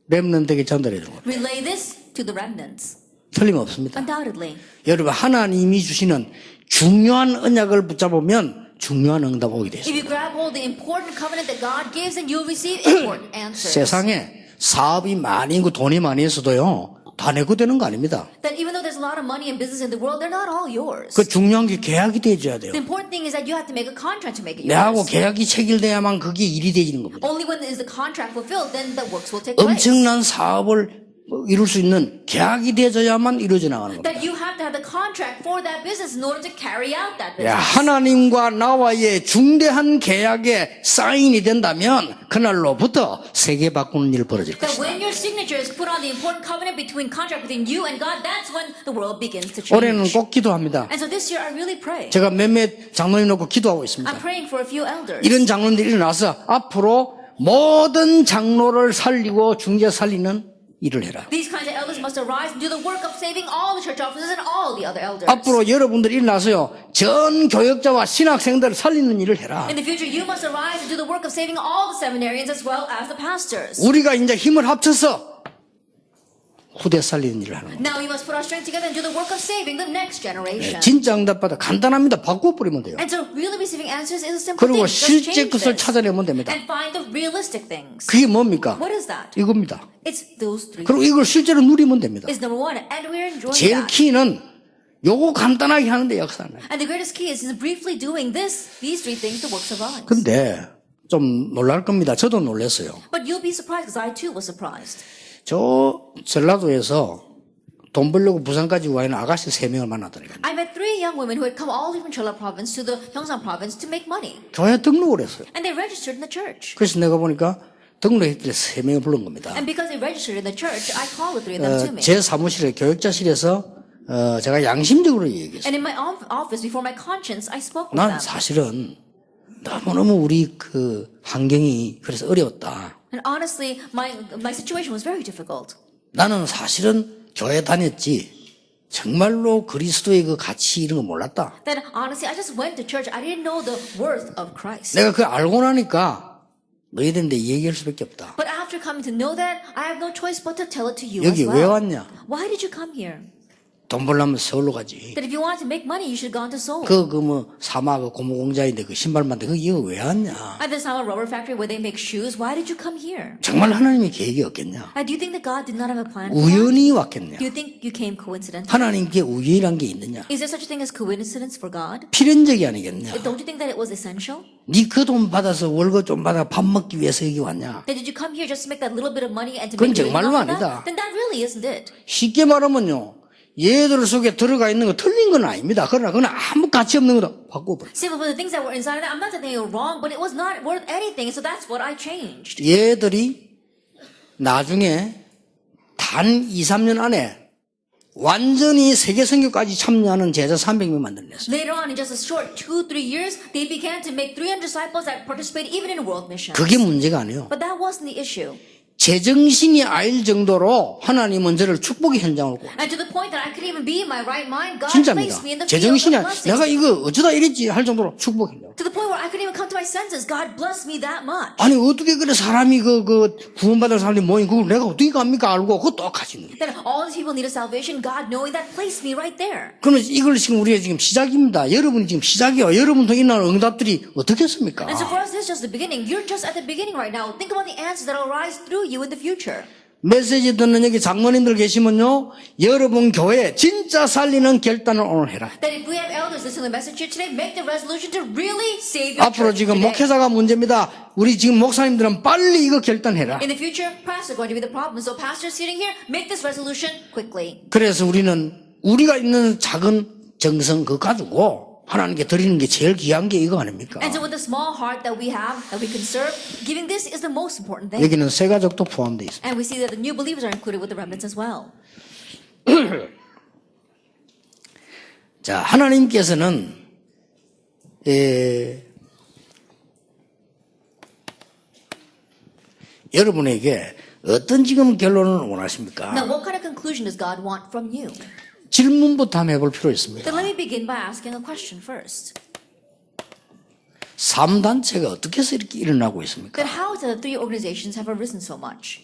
렘넌트에게 전달해 준 거예요. Relay this to the remnants. 틀림없습니다. Undoubtedly. 여러분 하나님이 주시는 중요한 언약을 붙잡으면 중요한 응답 오게 되죠. If you grab hold the important covenant that God gives, then you'll receive important answers. 세상에 사업이 많이 있고 돈이 많이 있어도요 다 내고 되는 거 아닙니다. That even though there's a lot of money and business in the world, they're not all yours. 그 중요한 게 계약이 되어야 돼요. The important thing is that you have to make a contract to make it 내하고 yours. 계약이 체결돼야만 그게 일이 되지는 겁니다. Only when is the contract fulfilled, then the works will take place. 엄청난 사업을 이룰 수 있는 계약이 되어야만 이루어져 나가는 겁니다. That you have to have the contract for that business in order to carry out that 야, business. 하나님과 나와의 중대한 계약에 사인이 된다면 그날로부터 세계 바꾸는 일 벌어질 That 것이다. when your signature is put on the important covenant between contract between you and God, that's when the world begins to change. 올해는 꼭 기도합니다. And so this year I really pray. 제가 몇몇 장로님 놓고 기도하고 있습니다. I'm praying for a few elders. 이런 장로님들이 일어나서 앞으로 모든 장로를 살리고 중재 살리는 일을 해라. These kinds of elders must arise and do the work of saving all the church officers and all the other elders. 앞으로 여러분들이 일어나서요 전 교역자와 신학생들을 살리는 일을 해라. In the future, you must arise and do the work of saving all the seminarians as well as the pastors. 우리가 이제 힘을 합쳐서 후대 살리는 일을 하는 겁니다. Now we must put our strength together and do the work of saving the next generation. 진짜 응답받아 간단합니다. 바꿔버리면 돼요. And so really receiving answers is a simple 그리고 thing. Just 실제 change 것을 this 찾아내면 됩니다. and find the realistic things. 그게 뭡니까? What is that? 이겁니다. It's those three. 그리고 이걸 실제로 누리면 됩니다. Is number one, and we're enjoying 제일 that. 키는 요거 간단하게 하는데 역사는. And the greatest key is in briefly doing these three things, the works of God. 근데 좀 놀랄 겁니다. 저도 놀랐어요. But you'll be surprised because I too was surprised. 저 전라도에서 돈 벌려고 부산까지 와 있는 아가씨 3명을 만나더라고요. I met three young women who had come all the way from Jeolla province to the Gyeongsang province to make money. 교회 등록을 했어요. And they registered in the church. 그래서 내가 보니까 등록했더니 3명을 부른 겁니다. And because they registered in the church, I called the three of them to me. 제 사무실에 교육자실에서 제가 양심적으로 얘기했어요. And in my office, before my conscience, I spoke with 난 them. 사실은 너무너무 우리 그 환경이 그래서 어려웠다. And honestly, my situation was very difficult. 나는 사실은 교회 다녔지 정말로 그리스도의 그 가치 이런 거 몰랐다. That honestly, I just went to church. I didn't know the worth of Christ. 내가 그걸 알고 나니까 너희들한테 얘기할 수밖에 없다. But after coming to know that, I have no choice but to tell it to you 여기 as 왜 well. 왔냐? Why did you come here? 돈 벌려면 서울로 가지. That if you wanted to make money, you should have gone to Seoul. 사마 고무공장인데 그 신발 만데 그 이거 왜 왔냐? At the Sama rubber factory where they make shoes, why did you come here? 정말 하나님의 계획이 없겠냐? Do you think that God did not have a plan for that? 우연히 왔겠냐? Do you think you came coincidentally? 하나님께 우연이란 게 있느냐? Is there such a thing as coincidence for God? 필연적이 아니겠냐? Don't you think that it was essential? 네 그 돈 받아서 월급 좀 받아 밥 먹기 위해서 여기 왔냐? That did you come here just to make that little bit of money and to 그건 make a living 정말로 off of 아니다. that? Then that really isn't it. 쉽게 말하면요. 얘들 속에 들어가 있는 거 틀린 건 아닙니다. 그러나 그건 아무 가치 없는 거다. 바꿔버려. Simple, but the things that were inside of that, I'm not saying they were wrong, but it was not worth anything, so that's what I changed. 얘들이 나중에 단 2, 3년 안에 완전히 세계 선교까지 참여하는 제자 300명 만들어냈어요. Later on, in just a short 2-3 years, they began to make 300 disciples that participated even in world missions. 그게 문제가 아니에요. But that wasn't the issue. 제정신이 아닐 정도로 하나님은 저를 축복의 현장으로 고 And to the point that I could even be in my right mind, God 진짜입니다. placed me in the field 제정신이 of 아니 내가 blessings. 이거 어쩌다 이랬지 할 정도로 축복의 현장. To the point where I couldn't even come to my senses. God blessed me that much. 아니 어떻게 그래 사람이 그 구원받을 사람이 모인 그걸 내가 어떻게 갑니까 알고 그거 똑같이 있는 거예요. That all these people needed salvation, God knowing that placed me right there. 그러면 이걸 지금 우리가 지금 시작입니다. 여러분이 지금 시작이에요. 여러분 통해 나는 응답들이 어떻겠습니까? And so for us, this is just the beginning. You're just at the beginning right now. Think about the answers that will rise through you in the future. 메시지 듣는 여기 장로님들 계시면요, 여러분 교회 진짜 살리는 결단을 오늘 해라. That if we have elders listening to the message here today, make the resolution to really save your 앞으로 church 지금 today. 목회자가 문제입니다. 우리 지금 목사님들은 빨리 이거 결단해라. In the future, pastors are going to be the problem. So pastors sitting here, make this resolution quickly. 그래서 우리는 우리가 있는 작은 정성 그거 가지고 하나님께 드리는 게 제일 귀한 게 이거 아닙니까? And so with the small heart that we have, that we can serve, giving this is the most important thing. 여기는 새 가족도 포함되어 있습니다. And we see that the new believers are included with the remnants as well. 자, 하나님께서는 여러분에게 어떤 지금 결론을 원하십니까? Now, what kind of conclusion does God want from you? 질문부터 한번 해볼 필요 있습니다. Then let me begin by asking a question first. 3단체가 어떻게 해서 이렇게 일어나고 있습니까? Then how is it that three organizations have arisen so much?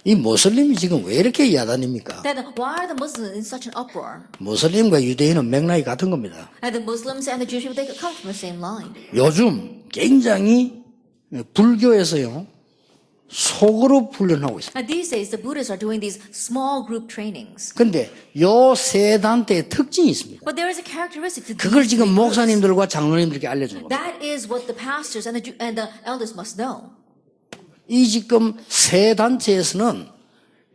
이 모슬림이 지금 왜 이렇게 야단입니까? Then why are the Muslims in such an uproar? 모슬림과 유대인은 맥락이 같은 겁니다. And the Muslims and the Jewish people, they come from the same line. 요즘 굉장히 불교에서요, 속으로 훈련하고 있습니다. And these days, the Buddhists are doing these small group trainings. 근데 요 세 단체의 특징이 있습니다. But there is a characteristic to 그걸 these 지금 three groups. 목사님들과 장로님들께 알려주는 겁니다. That is what the pastors and the elders must know. 이 지금 세 단체에서는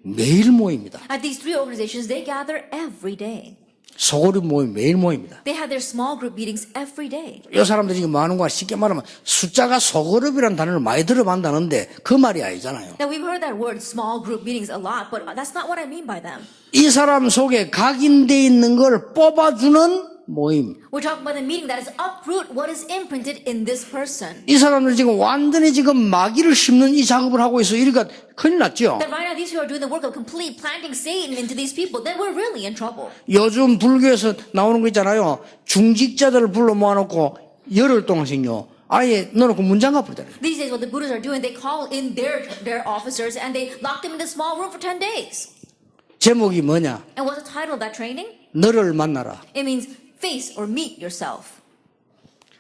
매일 모입니다. At these three organizations, they gather every day. 소그룹 모임 매일 모입니다. They have their small group meetings every day. 이 사람들이 지금 뭐 하는 거야? 쉽게 말하면 숫자가 소그룹이라는 단어를 많이 들어본다는데 그 말이 아니잖아요. Now, we've heard that word small group meetings a lot, but that's not what I mean by them. 이 사람 속에 각인돼 있는 걸 뽑아주는 모임. We're talking about the meeting that is uproot what is imprinted in this person. 이 사람들 지금 완전히 지금 마귀를 심는 이 작업을 하고 있어. 이러니까 큰일 났죠. That right now these who are doing the work of complete planting Satan into these people, then we're really in trouble. 요즘 불교에서 나오는 거 있잖아요. 중직자들을 불러 모아놓고 열흘 동안씩요. 아예 넣어놓고 문장가 버리잖아요. These days, what the Buddhists are doing, they call in their officers and they lock them in a small room for 10 days. 제목이 뭐냐? And what's the title of that training? 너를 만나라. It means face or meet yourself.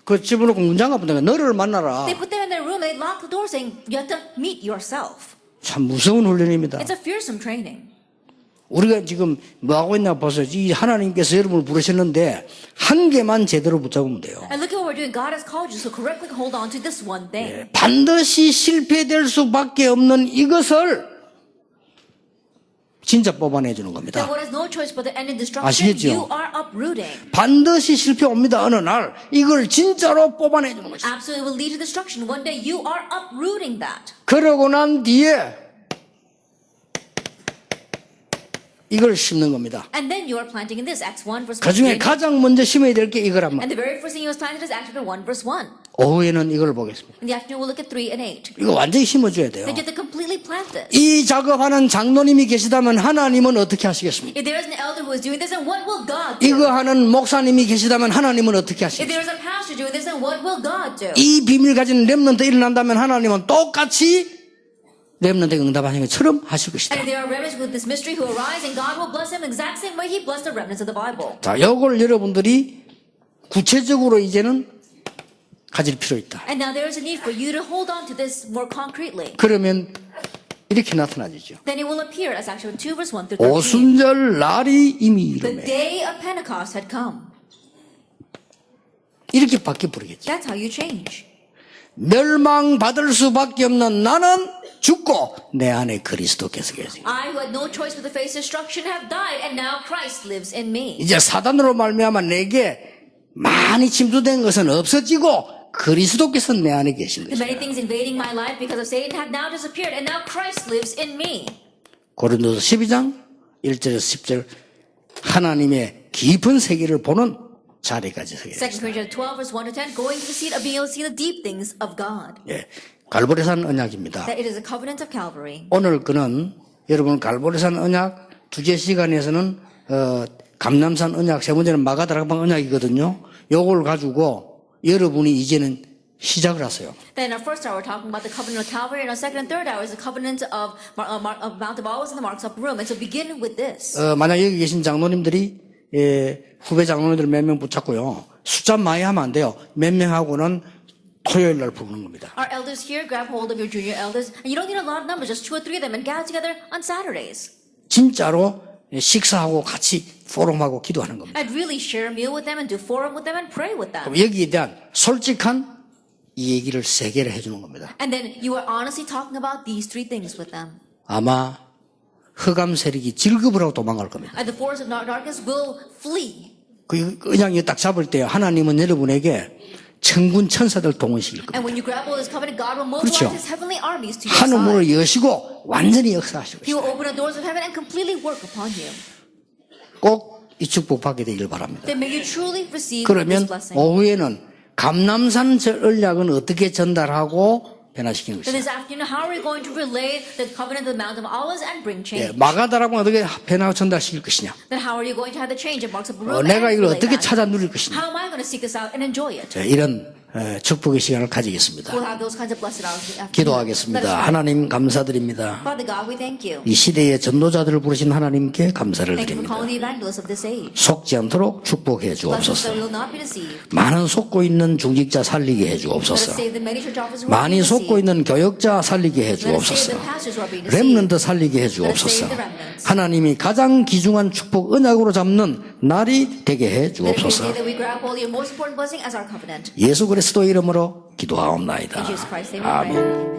그 집어넣고 문장가 버리니까 너를 만나라. They put them in their room and they lock the door saying, you have to meet yourself. 참 무서운 훈련입니다. It's a fearsome training. 우리가 지금 뭐 하고 있나 보세요. 이 하나님께서 여러분을 부르셨는데 한 개만 제대로 붙잡으면 돼요. And look at what we're doing. God has called you, so correctly hold on to this one thing. 반드시 실패될 수밖에 없는 이것을 진짜 뽑아내주는 That 겁니다. what has no choice but to end in destruction, 아시겠죠? you are uprooting. 반드시 실패 옵니다. 어느 날 이걸 진짜로 뽑아내주는 것이죠. Absolutely will lead to destruction. One day you are uprooting that. 그러고 난 뒤에 이걸 심는 겁니다. And then you are planting in this. Acts 1 verse 1. 그 중에 가장 먼저 심어야 될 게 이거란 And 말이에요. the very first thing he was planted is Acts 1 verse 1. 오후에는 이걸 보겠습니다. In the afternoon we'll look at 3 and 8. 이거 완전히 심어줘야 돼요. Then you have to completely plant this. 이 작업하는 장로님이 계시다면 하나님은 어떻게 하시겠습니까? If there is an elder who is doing this, then what will God do? 이거 하는 목사님이 계시다면 하나님은 어떻게 If 하시겠습니까? there is a pastor doing this, then what will God do? 이 비밀 가진 렘넌트 일어난다면 하나님은 똑같이 렘넌트에 응답하신 것처럼 하실 것이다. And if there are remnants with this mystery who arise, and God will bless them the exact same way He blessed the remnants of the Bible. 자, 요걸 여러분들이 구체적으로 이제는 가질 필요 있다. And now there is a need for you to hold on to this more concretely. 그러면 이렇게 나타나지죠. Then it will appear as Acts 2 verse 1 through 13. 오순절 날이 이미 The 이르매. day of Pentecost had come. 이렇게 바뀌어 버리겠죠. That's how you change. 멸망받을 수밖에 없는 나는 죽고 내 안에 그리스도께서 계세요. I who had no choice but to face destruction have died, and now Christ lives in me. 이제 사단으로 말미암아 내게 많이 침투된 것은 없어지고 그리스도께서 내 안에 계신 The many 것이다. things invading my life because of Satan have now disappeared, and now Christ lives in me. 고린도서 12장 1절에서 10절 하나님의 깊은 세계를 보는 자리까지 서게 2 됩니다. Corinthians 12 verse 1 to 10, going to the seat of being able to see the deep things of God. 예, 갈보리산 언약입니다. That it is a covenant of Calvary. 오늘 그는 여러분 갈보리산 언약 두째 시간에서는 감남산 언약, 세 번째는 마가다락방 언약이거든요. 요걸 가지고 여러분이 이제는 시작을 하세요. Then in our first hour, we're talking about the covenant of Calvary, and our second and third hour is the covenant of Mount of Olives and the Marks Upper Room. And so begin with this. 만약 여기 계신 장로님들이 후배 장로님들 몇 명 붙잡고요. 숫자 많이 하면 안 돼요. 몇 명하고는 토요일 날 부르는 겁니다. Our elders here grab hold of your junior elders, and you don't need a lot of numbers, just 2 or 3 of them, and gather together on Saturdays. 진짜로 식사하고 같이 포럼하고 기도하는 겁니다. And really share a meal with them, and do forum with them, and pray with them. 그럼 여기에 대한 솔직한 이 얘기를 세 개를 해주는 겁니다. And then you are honestly talking about these 3 things with them. 아마 흑암 세력이 질급을 하고 도망갈 겁니다. And the force of darkness will flee. 그냥 딱 잡을 때 하나님은 여러분에게 천군 천사들 동원시킬 겁니다. And when you grab hold of this covenant, God will mobilize 그렇죠. His heavenly armies to your 하늘 side. 문을 여시고 완전히 역사하실 He will 것입니다. open the doors of heaven and completely work upon you. 꼭 이 축복 받게 되길 바랍니다. Then may you truly receive 그러면 this blessing. 오후에는 감남산 전략은 어떻게 전달하고 변화시키는 Then this 것이냐. afternoon, how are we going to relay the covenant of the Mount of Olives and bring change? 마가다락은 어떻게 변화 전달시킬 것이냐. Then how are you going to have the change in Marks of Baruch 내가 and 이걸 relay 어떻게 that? 찾아 누릴 것이냐. How am I going to seek this out and enjoy it? 이런 축복의 시간을 가지겠습니다. We'll have those kinds of blessed hours in the afternoon. Let us 기도하겠습니다. pray. 하나님 감사드립니다. Father God, we thank you. 이 시대의 전도자들을 부르신 하나님께 감사를 Thank you for 드립니다. calling the evangelists of this age. 속지 않도록 축복해 Bless us 주옵소서. that we will not be deceived. 많은 속고 있는 중직자 살리게 해 Let us 주옵소서. save the many church officers who are 많이 being 속고 deceived. 있는 교역자 살리게 해 Let us save 주옵소서. the pastors who are being deceived. 렘넌트 살리게 해 주옵소서. Let us save the remnants. 하나님이 가장 귀중한 축복 언약으로 잡는 날이 되게 해 Let it be a 주옵소서. day that we grab hold of your most important blessing as our covenant. 예수 그리스도 이름으로 기도하옵나이다. In Jesus Christ's name we pray. 아멘.